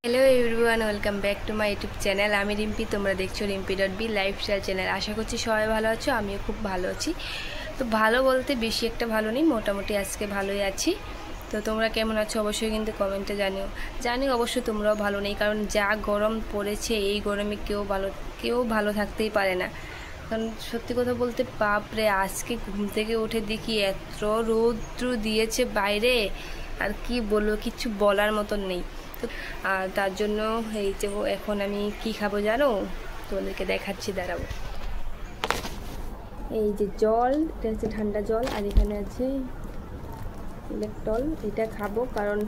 Hello everyone, welcome back to my YouTube channel. আমি রিম্পি, তোমরা দেখছো রিম্পি.বি লাইফস্টাইল চ্যানেল। আশা করছি সবাই ভালো আছো, আমিও খুব ভালো আছি। তো ভালো বলতে বেশি একটা ভালো নেই, মোটামুটি আজকে ভালোই আছি। তো তোমরা কেমন আছো অবশ্যই কিন্তু কমেন্টে জানিও অবশ্যই তোমরাও ভালো নেই, কারণ যা গরম পড়েছে এই গরমে কেউ ভালো থাকতেই পারে না। কারণ সত্যি কথা বলতে বাপরে, আজকে ঘুম থেকে উঠে দেখি এত রৌদ্র দিয়েছে বাইরে, আর কি বলবো, কিছু বলার মতন নেই। তো আর তার জন্য এই যে এখন আমি কি খাবো জানো, তোমাদেরকে দেখাচ্ছি, দাঁড়াবো। এই যে জল, এটা হচ্ছে ঠান্ডা জল, আর এখানে আছে ইলেকট্রল। এটা খাবো কারণ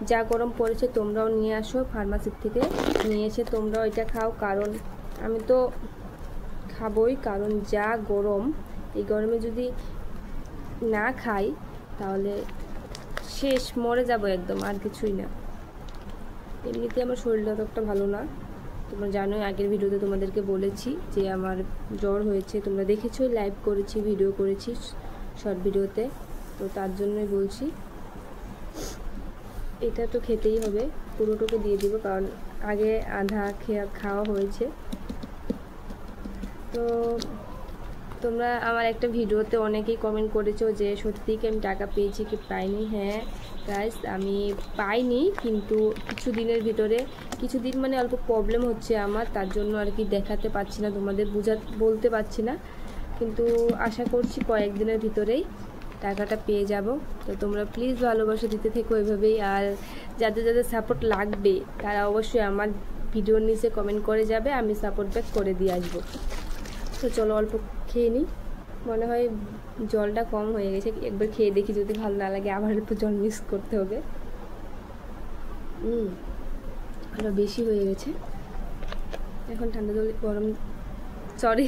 যা গরম পড়েছে। তোমরাও নিয়ে আসো ফার্মাসির থেকে, নিয়ে এসে তোমরাও এটা খাও, কারণ আমি তো খাবোই। কারণ যা গরম, এই গরমে যদি না খাই তাহলে শেষ, মরে যাবো একদম, আর কিছুই না। এমনিতে আমার শরীরটা ততটা ভালো না, তোমরা জানোই, আগের ভিডিওতে তোমাদেরকে বলেছি যে আমার জ্বর হয়েছে। তোমরা দেখেছো, লাইভ করেছি, ভিডিও করেছি শর্ট ভিডিওতে। তো তার জন্যই বলছি, এটা তো খেতেই হবে, পুরোটুকু দিয়ে দিব, কারণ আগে আধা খাওয়া হয়েছে। তো তোমরা আমার একটা ভিডিওতে অনেকেই কমেন্ট করেছো যে সত্যি কি আমি টাকা পেয়েছি কি পাইনি। হ্যাঁ গাইস, আমি পাইনি, কিন্তু কিছুদিনের ভিতরে, কিছুদিন মানে অল্প প্রবলেম হচ্ছে আমার, তার জন্য আর কি দেখাতে পারছি না, তোমাদের বলতে পারছি না, কিন্তু আশা করছি কয়েকদিনের ভিতরেই টাকাটা পেয়ে যাব। তো তোমরা প্লিজ ভালোবাসা দিতে থেকো এভাবেই, আর যাদের যাদের সাপোর্ট লাগবে তারা অবশ্যই আমার ভিডিওর নিচে কমেন্ট করে যাবে, আমি সাপোর্ট ব্যাক করে দিয়ে আসবো। তো চলো অল্প খেয়ে নিই, মনে হয় জলটা কম হয়ে গেছে, একবার খেয়ে দেখি, যদি ভালো না লাগে আবার একটু জল মিক্স করতে হবে। আরও বেশি হয়ে গেছে। এখন ঠান্ডা জল, সরি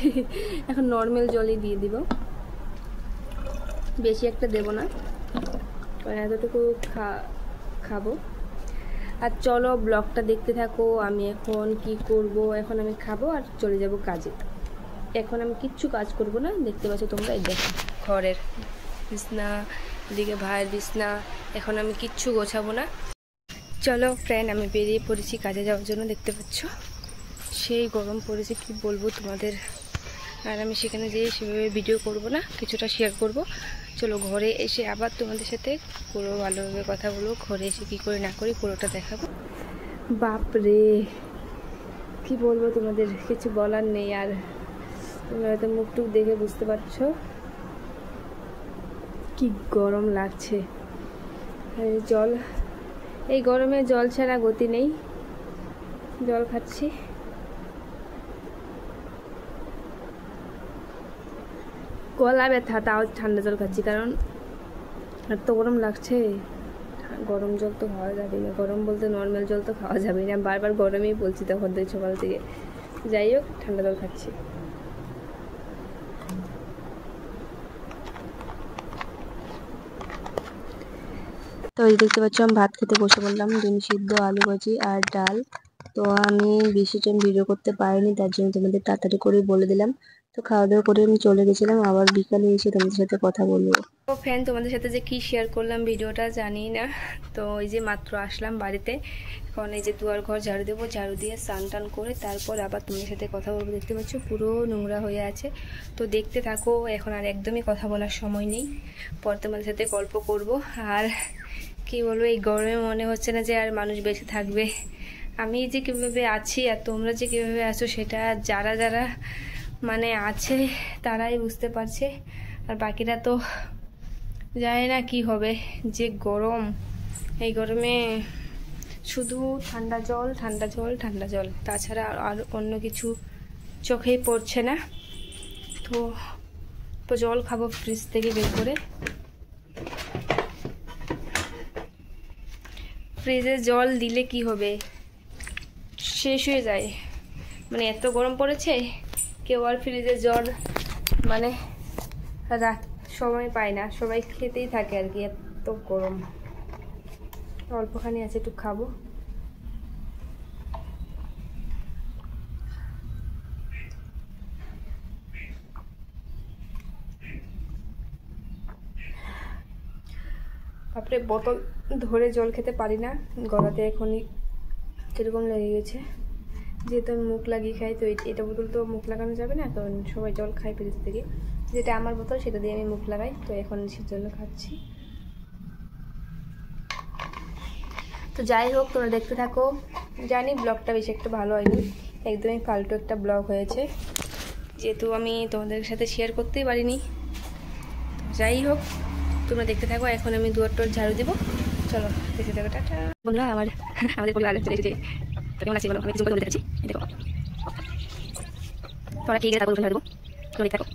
এখন নর্মাল জলই দিয়ে দিব, বেশি একটা দেব না, কারণ এতটুকু খাবো। আর চলো ব্লগটা দেখতে থাকো, আমি এখন কি করব। এখন আমি খাবো আর চলে যাব কাজে। এখন আমি কিচ্ছু কাজ করব না, দেখতে পাচ্ছ তোমরা, এই দেখো ঘরের বিছনা, এদিকে ভাইয়ের বিছনা, এখন আমি কিচ্ছু গোছাবো না। চলো ফ্রেন্ড, আমি বেরিয়ে পড়েছি কাজে যাওয়ার জন্য। দেখতে পাচ্ছ সেই গরম পড়েছে, কি বলবো তোমাদের। আর আমি সেখানে যেয়ে সেভাবে ভিডিও করব না, কিছুটা শেয়ার করব। চলো ঘরে এসে আবার তোমাদের সাথে পুরো ভালোভাবে কথা বলবো, ঘরে এসে কী করে না করি পুরোটা দেখাবো। বাপরে, কি বলবো তোমাদের, কিছু বলার নেই। আর তোমরা হয়তো মুখটুক দেখে বুঝতে পারছো কি গরম লাগছে। জল, এই গরমে জল ছাড়া গতি নেই, জল খাচ্ছি। গলা ব্যথা, তাও ঠান্ডা জল খাচ্ছি, কারণ এত গরম লাগছে। গরম জল তো খাওয়া যাবে না, গরম বলতে নর্মাল জল তো খাওয়া যাবে না, বারবার গরমেই বলছি তখন থেকে, সকাল থেকে। যাই হোক, ঠান্ডা জল খাচ্ছি। তো এই দেখতে পাচ্ছ, আমি ভাত খেতে বসে পড়লাম, ডিম সিদ্ধ, আলু ভাজি আর ডাল। তো আমি বেশি টাইম ভিডিও করতে পারিনি, তার জন্য তোমাদের তাড়াতাড়ি করে বলে দিলাম। তো খাওয়া দাওয়া করে আমি চলে গেছিলাম, আবার বিকালে এসে তোমাদের সাথে কথা বলবো। তো ফ্রেন্ড, তোমাদের সাথে যে কি শেয়ার করলাম ভিডিওটা জানি না। তো ওই যে মাত্র আসলাম বাড়িতে, এখন এই যে দুয়ার ঘর ঝাড়ু দেবো, ঝাড়ু দিয়ে স্নান টান করে তারপর আবার তোমাদের সাথে কথা বলবো। দেখতে পাচ্ছ পুরো নোংরা হয়ে আছে, তো দেখতে থাকো। এখন আর একদমই কথা বলার সময় নেই, পর তোমাদের সাথে গল্প করব। আর কি বলবো, এই গরমে মনে হচ্ছে না যে আর মানুষ বেঁচে থাকবে। আমি যে কীভাবে আছি আর তোমরা যে কীভাবে আছো, সেটা যারা যারা মানে আছে তারাই বুঝতে পারছে, আর বাকিরা তো জানি না কি হবে। যে গরম, এই গরমে শুধু ঠান্ডা জল ঠান্ডা জল ঠান্ডা জল, তাছাড়া আর অন্য কিছু চোখেই পড়ছে না। তো জল খাবো ফ্রিজ থেকে বের করে। ফ্রিজে জল দিলে কি হবে, শেষ হয়ে যায়। মানে এত গরম পড়েছে, কেউ আর ফ্রিজে জল মানে সময় পায় না, সবাই খেতেই থাকে আর কি, এত গরম। অল্পখানি আছে, একটু খাবো। তারপরে বোতল ধরে জল খেতে পারি না, গলাতে এখনই কীরকম লেগে গেছে। যেহেতু আমি মুখ লাগিয়ে খাই, তো এটা বোতল তো মুখ লাগানো যাবে না, কারণ সবাই জল খায় ফ্রিজ থেকে। যেটা আমার বোতল সেটা দিয়ে আমি মুখ লাগাই, তো এখন সেজন্য খাচ্ছি। তো যাই হোক, তোমরা দেখতে থাকো। জানি ব্লগটা বেশি একটা ভালো হয়নি, একদমই ফালতু একটা ব্লগ হয়েছে, যেহেতু আমি তোমাদের সাথে শেয়ার করতেই পারিনি। যাই হোক, তোমরা দেখতে থাকো। এখন আমি দুয়ারটোর ঝাড়ু দেবো, চলো দেখতে থাকো। টাটা বন্ধুরা, আমাদের পরিবার চলে এসেছে। তো কেমন লাগছে বলো, আমি কিছু করে দেখাচ্ছি। দেখো তোমরা কি গেলে তারপর ঝাড়ু দেবো, তোমরা দেখতে থাকো।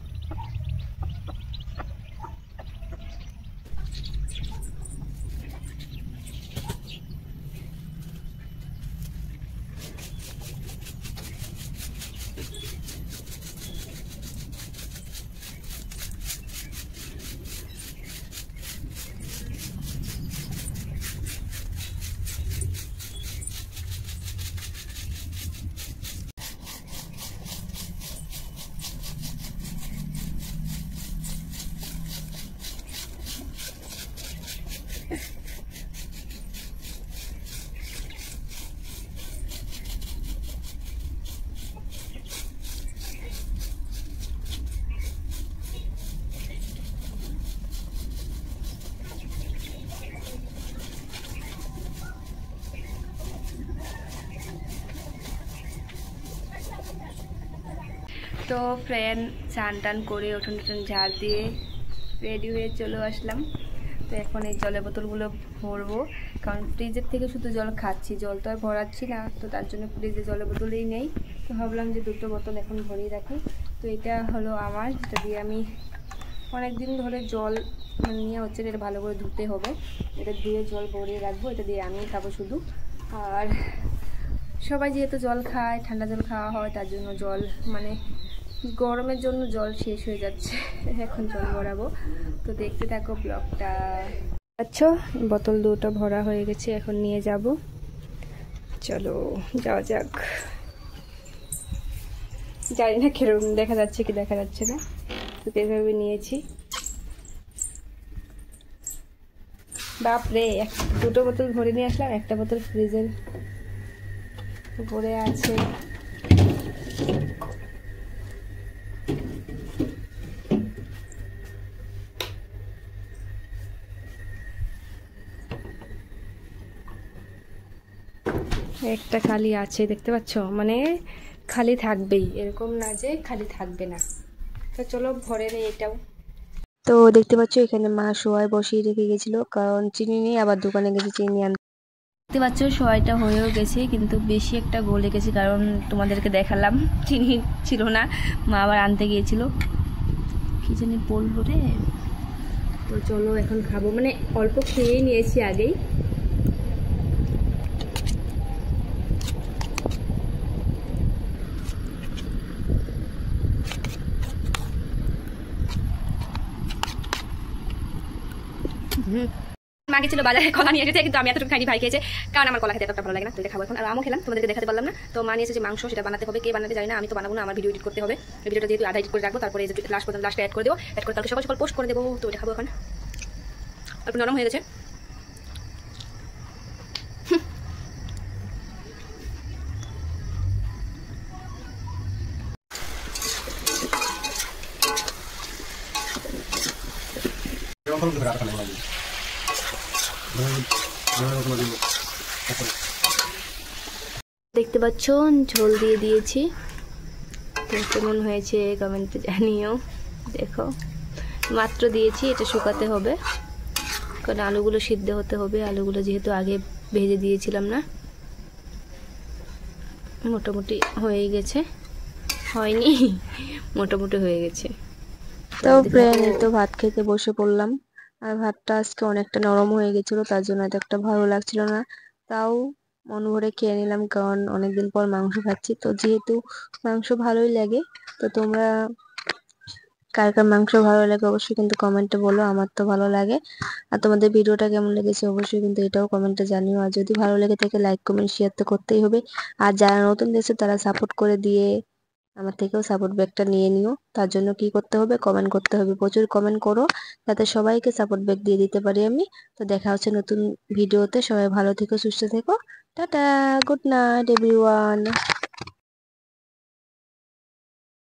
তো ফ্রেন্ড স্নান টান করে উঠোন টুটন ঝাড় দিয়ে রেডি হয়ে চলে আসলাম। তো এখন এই জলের বোতলগুলো ভরবো, কারণ ফ্রিজের থেকে শুধু জল খাচ্ছি, জল তো আর ভরাচ্ছি না, তো তার জন্য ফ্রিজে জলের বোতলেই নেই। তো ভাবলাম যে দুটো বোতল এখন ভরিয়ে রাখি। তো এটা হলো আমার, যেটা দিয়ে আমি অনেক দিন ধরে জল নিয়ে হচ্ছে, এটা ভালো করে ধুতে হবে। এটা ধুয়ে জল ভরিয়ে রাখবো, এটা দিয়ে আমি খাবো শুধু। আর সবাই যেহেতু জল খায়, ঠান্ডা জল খাওয়া হয়, তার জন্য জল মানে গরমের জন্য জল শেষ হয়ে যাচ্ছে, এখন জল ভরাবো। তো দেখতে থাকো ব্লগটা। আচ্ছা, বোতল দুটো ভরা হয়ে গেছে, এখন নিয়ে যাব। চলো যাওয়া যাক। জানি না কিরকম দেখা যাচ্ছে কি দেখা যাচ্ছে না, তো এভাবে নিয়েছি। বাপরে, দুটো বোতল ভরে নিয়ে আসলাম, একটা বোতল ফ্রিজের উপরে আছে। একটা খালি আছে, দেখতে পাচ্ছ, মানে খালি থাকবেই, এরকম না যে খালি থাকবে না। তো চলো ভরে নেই এটাও। তো দেখতে পাচ্ছ এখানে মা সোয়াই বসিয়ে রেখে গেছিল, কারণ চিনি নেই, আবার দোকানে গেছে চিনি আনতে। দেখতে পাচ্ছ সোয়াইটা হয়েও গেছে, কিন্তু বেশি একটা গলে গেছে, কারণ তোমাদেরকে দেখালাম চিনি ছিল না, মা আবার আনতে গিয়েছিল। কি জানি বলবো রে। তো চলো এখন খাবো, মানে অল্প খেয়েই নিয়েছি আগেই। মা গেছিল বাজারে, কলা নিয়ে এসেছে, কিন্তু আমি এতটুকু খাইনি, ভাই খেয়েছে, কারণ আমার কলা খেতে এতটা ভালো লাগে না। তো এটা খাবো এখন। আর আমও খেলাম, তোমাদেরকে দেখাতে পারলাম না। তো মা নিয়ে এসেছে মাংস, সেটা বানাতে হবে, কে বানাতে যায় না, আমি তো বানাবো না, আমার ভিডিও এডিট করতে হবে। ভিডিওটা যেহেতু আধা এডিট করে রাখবো, তারপরে লাস্টে অ্যাড করে দেবো, অ্যাড করে কালকে সকাল সকাল পোস্ট করে দেবো। তো এটা খাবো এখন, অল্প নরম হয়ে গেছে। দেখতে পাচ্ছ ঝোল দিয়ে দিয়েছি, তো কেমন হয়েছে কমেন্টে জানিও। দেখো মাত্র দিয়েছি, এটা শুকাতে হবে, কারণ আলুগুলো সিদ্ধ হতে হবে। আলুগুলো যেহেতু আগে ভেজে দিয়েছিলাম না। মোটামুটি হয়ে গেছে, হয়নি মোটামুটি হয়ে গেছে। তো ফ্রেন্ড, তো ভাত খেতে বসে পড়লাম। আর ভাতটা আজকে অনেকটা নরম হয়ে গেছিল, তার জন্য এত একটা ভালো লাগছিল না, তাও মন ভরে খেয়ে নিলাম, কারণ অনেকদিন পর মাংস খাচ্ছি। তো যেহেতু মাংস ভালোই লাগে, তো তোমরা কার কার মাংস ভালো লাগে অবশ্যই কিন্তু কমেন্টে বলো, আমার তো ভালো লাগে। আর তোমাদের ভিডিওটা কেমন লেগেছে অবশ্যই কিন্তু এটাও কমেন্টে জানিও। আর যদি ভালো লেগে থাকে লাইক কমেন্ট শেয়ার তো করতেই হবে। আর যারা নতুন দেখছো তারা সাপোর্ট করে দিয়ে আমার থেকেও সাপোর্ট ব্যাকটা নিয়ে নিও। তার জন্য কি করতে হবে, কমেন্ট করতে হবে, প্রচুর কমেন্ট করো, যাতে সবাইকে সাপোর্ট ব্যাক দিয়ে দিতে পারি আমি। তো দেখা হচ্ছে নতুন ভিডিওতে, সবাই ভালো থেকো, সুস্থ থেকো, টাটা, গুড নাইট এভরিওয়ান।